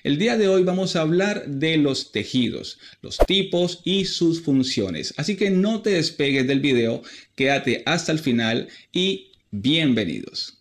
El día de hoy vamos a hablar de los tejidos, los tipos y sus funciones. Así que no te despegues del video, quédate hasta el final y bienvenidos.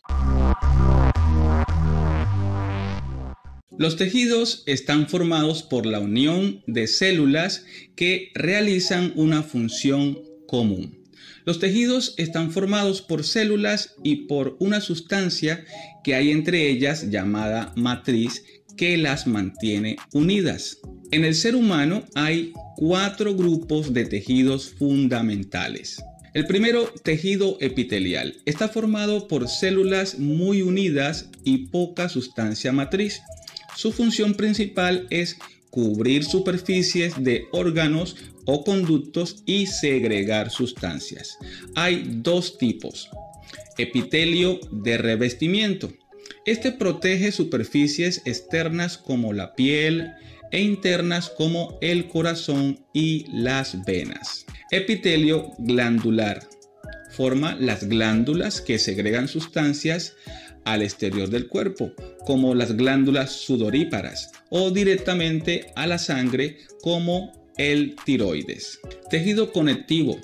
Los tejidos están formados por la unión de células que realizan una función común. Los tejidos están formados por células y por una sustancia que hay entre ellas llamada matriz que las mantiene unidas. En el ser humano hay 4 grupos de tejidos fundamentales. El primero, tejido epitelial, está formado por células muy unidas y poca sustancia matriz. Su función principal es cubrir superficies de órganos o conductos y segregar sustancias. Hay 2 tipos. Epitelio de revestimiento. Este protege superficies externas como la piel e internas como el corazón y las venas. Epitelio glandular. Forma las glándulas que segregan sustancias al exterior del cuerpo, como las glándulas sudoríparas, o directamente a la sangre, como el tiroides. Tejido conectivo.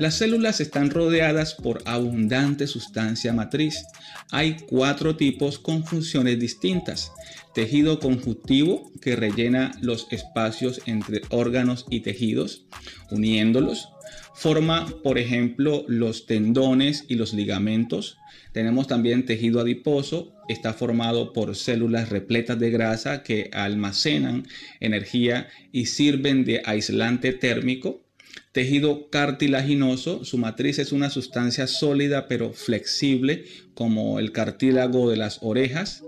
Las células están rodeadas por abundante sustancia matriz. Hay 4 tipos con funciones distintas. Tejido conjuntivo, que rellena los espacios entre órganos y tejidos, uniéndolos. Forma, por ejemplo, los tendones y los ligamentos. Tenemos también tejido adiposo. Está formado por células repletas de grasa que almacenan energía y sirven de aislante térmico. Tejido cartilaginoso, su matriz es una sustancia sólida pero flexible como el cartílago de las orejas.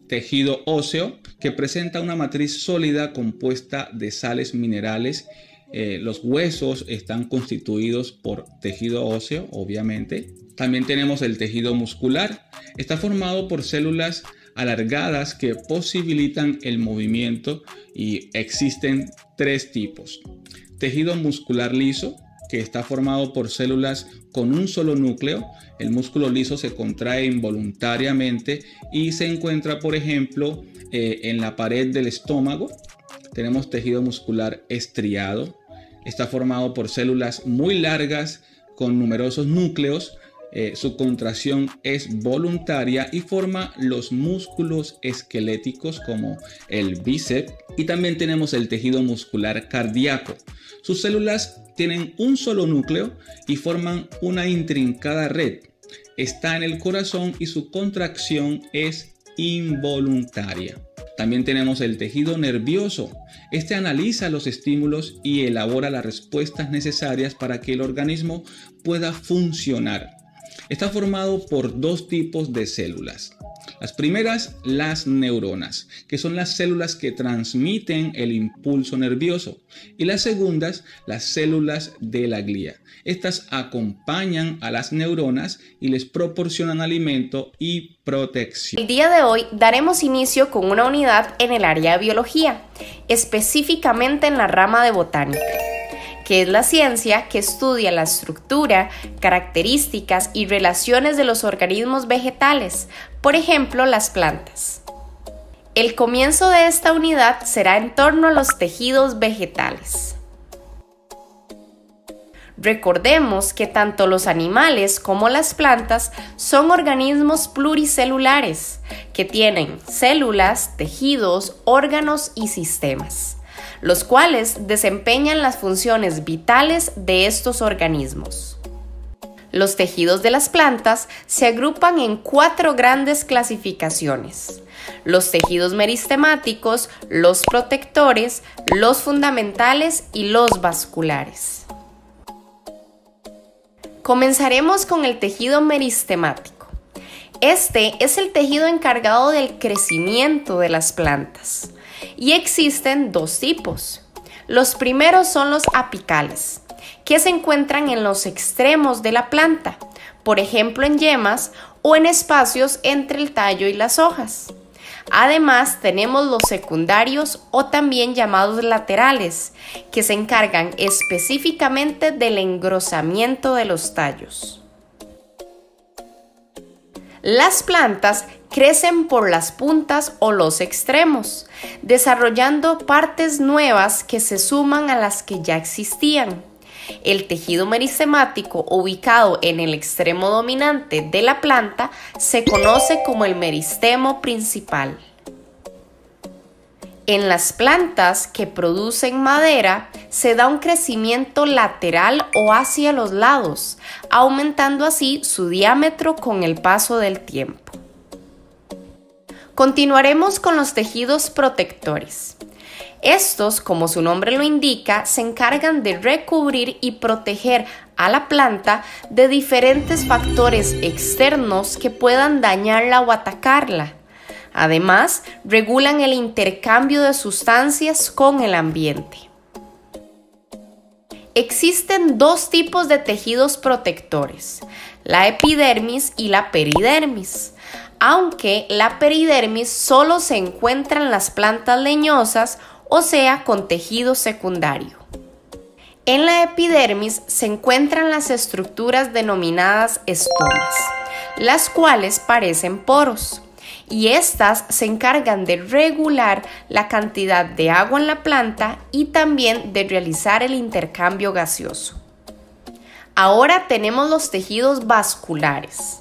Tejido óseo, que presenta una matriz sólida compuesta de sales minerales. Los huesos están constituidos por tejido óseo, obviamente. También tenemos el tejido muscular. Está formado por células alargadas que posibilitan el movimiento y existen 3 tipos. Tejido muscular liso, que está formado por células con un solo núcleo. El músculo liso se contrae involuntariamente y se encuentra, por ejemplo, en la pared del estómago. Tenemos tejido muscular estriado. Está formado por células muy largas con numerosos núcleos. Su contracción es voluntaria y forma los músculos esqueléticos como el bíceps. Y también tenemos el tejido muscular cardíaco. Sus células tienen un solo núcleo y forman una intrincada red. Está en el corazón y su contracción es involuntaria. También tenemos el tejido nervioso. Este analiza los estímulos y elabora las respuestas necesarias para que el organismo pueda funcionar. Está formado por 2 tipos de células. Las primeras, las neuronas, que son las células que transmiten el impulso nervioso. Y las segundas, las células de la glía. Estas acompañan a las neuronas y les proporcionan alimento y protección. El día de hoy daremos inicio con una unidad en el área de biología, específicamente en la rama de botánica, que es la ciencia que estudia la estructura, características y relaciones de los organismos vegetales, por ejemplo, las plantas. El comienzo de esta unidad será en torno a los tejidos vegetales. Recordemos que tanto los animales como las plantas son organismos pluricelulares, que tienen células, tejidos, órganos y sistemas, los cuales desempeñan las funciones vitales de estos organismos. Los tejidos de las plantas se agrupan en 4 grandes clasificaciones: los tejidos meristemáticos, los protectores, los fundamentales y los vasculares. Comenzaremos con el tejido meristemático. Este es el tejido encargado del crecimiento de las plantas. Y existen 2 tipos. Los primeros son los apicales, que se encuentran en los extremos de la planta, por ejemplo en yemas o en espacios entre el tallo y las hojas. Además, tenemos los secundarios o también llamados laterales, que se encargan específicamente del engrosamiento de los tallos. Las plantas crecen por las puntas o los extremos, desarrollando partes nuevas que se suman a las que ya existían. El tejido meristemático ubicado en el extremo dominante de la planta se conoce como el meristemo principal. En las plantas que producen madera se da un crecimiento lateral o hacia los lados, aumentando así su diámetro con el paso del tiempo. Continuaremos con los tejidos protectores. Estos, como su nombre lo indica, se encargan de recubrir y proteger a la planta de diferentes factores externos que puedan dañarla o atacarla. Además, regulan el intercambio de sustancias con el ambiente. Existen dos tipos de tejidos protectores, la epidermis y la peridermis, aunque la peridermis solo se encuentra en las plantas leñosas, o sea, con tejido secundario. En la epidermis se encuentran las estructuras denominadas estomas, las cuales parecen poros, y estas se encargan de regular la cantidad de agua en la planta y también de realizar el intercambio gaseoso. Ahora tenemos los tejidos vasculares.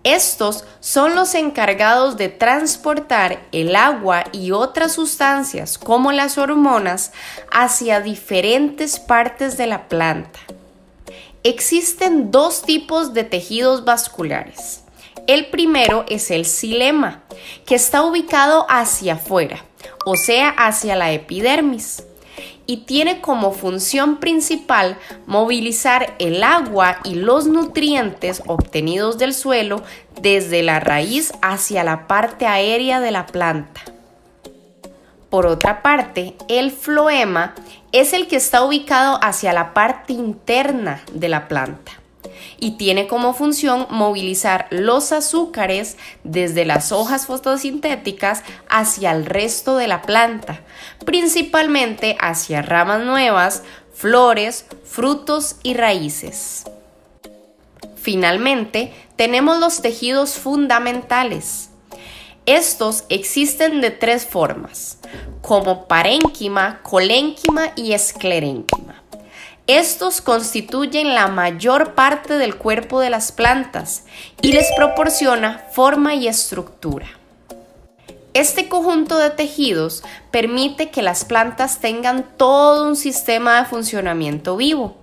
Estos son los encargados de transportar el agua y otras sustancias como las hormonas hacia diferentes partes de la planta. Existen dos tipos de tejidos vasculares. El primero es el xilema, que está ubicado hacia afuera, o sea, hacia la epidermis, y tiene como función principal movilizar el agua y los nutrientes obtenidos del suelo desde la raíz hacia la parte aérea de la planta. Por otra parte, el floema es el que está ubicado hacia la parte interna de la planta y tiene como función movilizar los azúcares desde las hojas fotosintéticas hacia el resto de la planta, principalmente hacia ramas nuevas, flores, frutos y raíces. Finalmente, tenemos los tejidos fundamentales. Estos existen de tres formas, como parénquima, colénquima y esclerénquima. Estos constituyen la mayor parte del cuerpo de las plantas y les proporciona forma y estructura. Este conjunto de tejidos permite que las plantas tengan todo un sistema de funcionamiento vivo,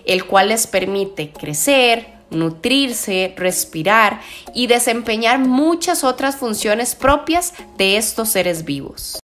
el cual les permite crecer, nutrirse, respirar y desempeñar muchas otras funciones propias de estos seres vivos.